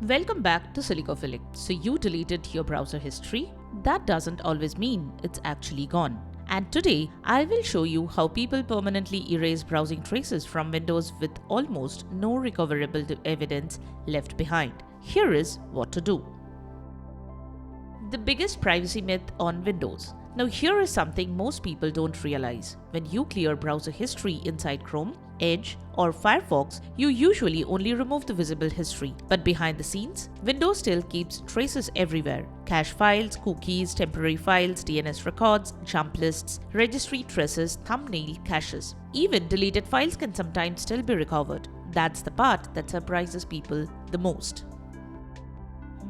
Welcome back to Silicophilic. So you deleted your browser history? That doesn't always mean it's actually gone. And today, I will show you how people permanently erase browsing traces from Windows with almost no recoverable evidence left behind. Here is what to do. The biggest privacy myth on Windows. Now here is something most people don't realize. When you clear browser history inside Chrome, Edge, or Firefox, you usually only remove the visible history. But behind the scenes, Windows still keeps traces everywhere. Cache files, cookies, temporary files, DNS records, jump lists, registry traces, thumbnail caches. Even deleted files can sometimes still be recovered. That's the part that surprises people the most.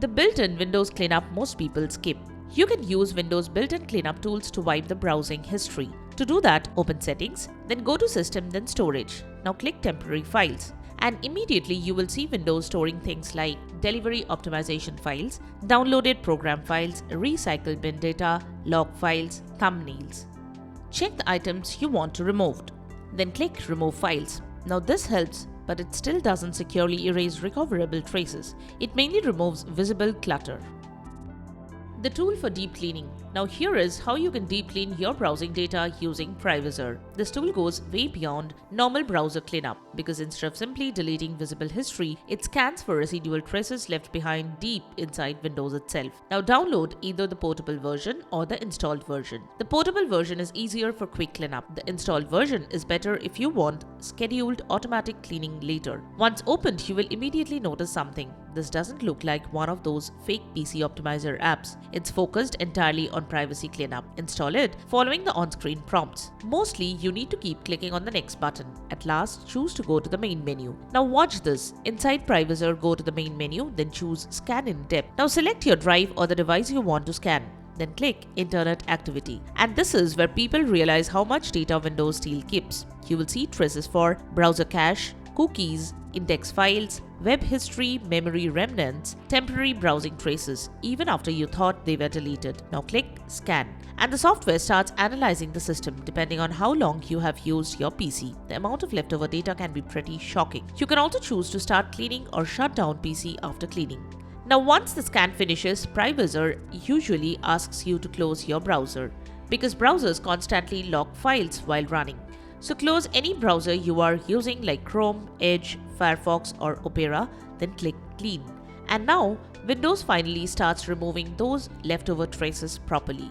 The built-in Windows cleanup most people skip. You can use Windows built-in cleanup tools to wipe the browsing history. To do that, open Settings, then go to System, then Storage. Now click Temporary Files. And immediately you will see Windows storing things like delivery optimization files, downloaded program files, recycled bin data, log files, thumbnails. Check the items you want to remove. Then click Remove Files. Now this helps, but it still doesn't securely erase recoverable traces. It mainly removes visible clutter. The tool for deep cleaning. Now here is how you can deep clean your browsing data using Privazer. This tool goes way beyond normal browser cleanup because instead of simply deleting visible history, it scans for residual traces left behind deep inside Windows itself. Now download either the portable version or the installed version. The portable version is easier for quick cleanup. The installed version is better if you want scheduled automatic cleaning later. Once opened, you will immediately notice something. This doesn't look like one of those fake PC optimizer apps. It's focused entirely on privacy cleanup. Install it following the on-screen prompts. Mostly, you need to keep clicking on the next button. At last, choose to go to the main menu. Now watch this. Inside Privazer, go to the main menu, then choose Scan in Depth. Now select your drive or the device you want to scan. Then click Internet Activity. And this is where people realize how much data Windows still keeps. You will see traces for browser cache, cookies, index files, web history, memory remnants, temporary browsing traces, even after you thought they were deleted. Now click Scan. And the software starts analyzing the system depending on how long you have used your PC. The amount of leftover data can be pretty shocking. You can also choose to start cleaning or shut down PC after cleaning. Now once the scan finishes, Privazer usually asks you to close your browser because browsers constantly lock files while running. So close any browser you are using like Chrome, Edge, Firefox or Opera, then click Clean. And now Windows finally starts removing those leftover traces properly.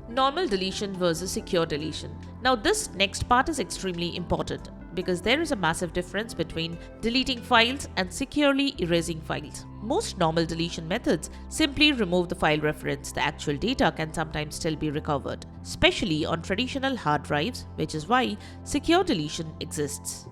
Normal deletion versus secure deletion. Now this next part is extremely important because there is a massive difference between deleting files and securely erasing files. Most normal deletion methods simply remove the file reference. The actual data can sometimes still be recovered, especially on traditional hard drives, which is why secure deletion exists.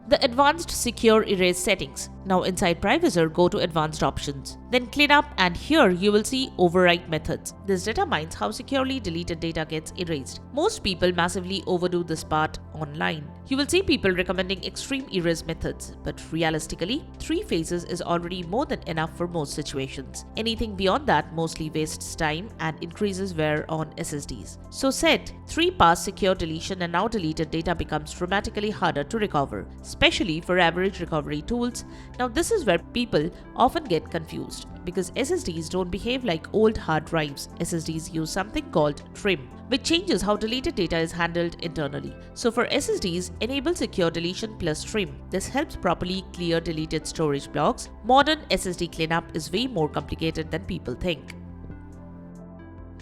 The Advanced Secure Erase settings. Now inside Privazer, go to Advanced Options. Then Clean Up, and here you will see Overwrite methods. This determines how securely deleted data gets erased. Most people massively overdo this part online. You will see people recommending extreme erase methods, but realistically, 3 phases is already more than enough for most situations. Anything beyond that mostly wastes time and increases wear on SSDs. So set 3-pass secure deletion and now deleted data becomes dramatically harder to recover, especially for average recovery tools. Now this is where people often get confused because SSDs don't behave like old hard drives. SSDs use something called trim, which changes how deleted data is handled internally. So for SSDs, enable secure deletion plus trim. This helps properly clear deleted storage blocks. Modern SSD cleanup is way more complicated than people think.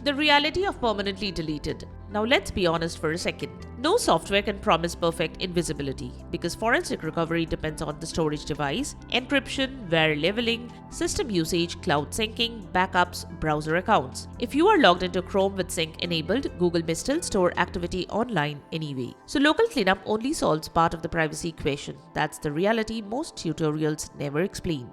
The reality of permanently deleted. Now let's be honest for a second. No software can promise perfect invisibility because forensic recovery depends on the storage device, encryption, WAR leveling, system usage, cloud syncing, backups, browser accounts. If you are logged into Chrome with sync enabled, Google may still store activity online anyway. So local cleanup only solves part of the privacy equation. That's the reality most tutorials never explain.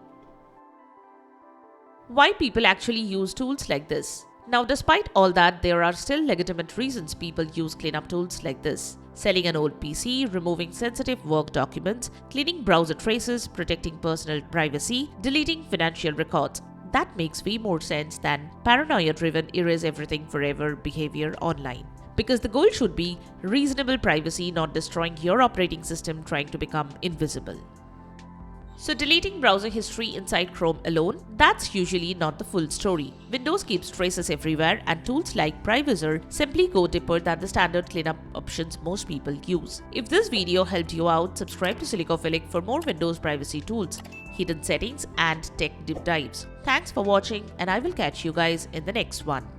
Why people actually use tools like this? Now, despite all that, there are still legitimate reasons people use cleanup tools like this. Selling an old PC, removing sensitive work documents, cleaning browser traces, protecting personal privacy, deleting financial records. That makes way more sense than paranoia-driven erase everything forever behavior online. Because the goal should be reasonable privacy, not destroying your operating system trying to become invisible. So deleting browser history inside Chrome alone, that's usually not the full story. Windows keeps traces everywhere, and tools like Privazer simply go deeper than the standard cleanup options most people use. If this video helped you out, subscribe to Silicophilic for more Windows privacy tools, hidden settings, and tech deep dives. Thanks for watching, and I will catch you guys in the next one.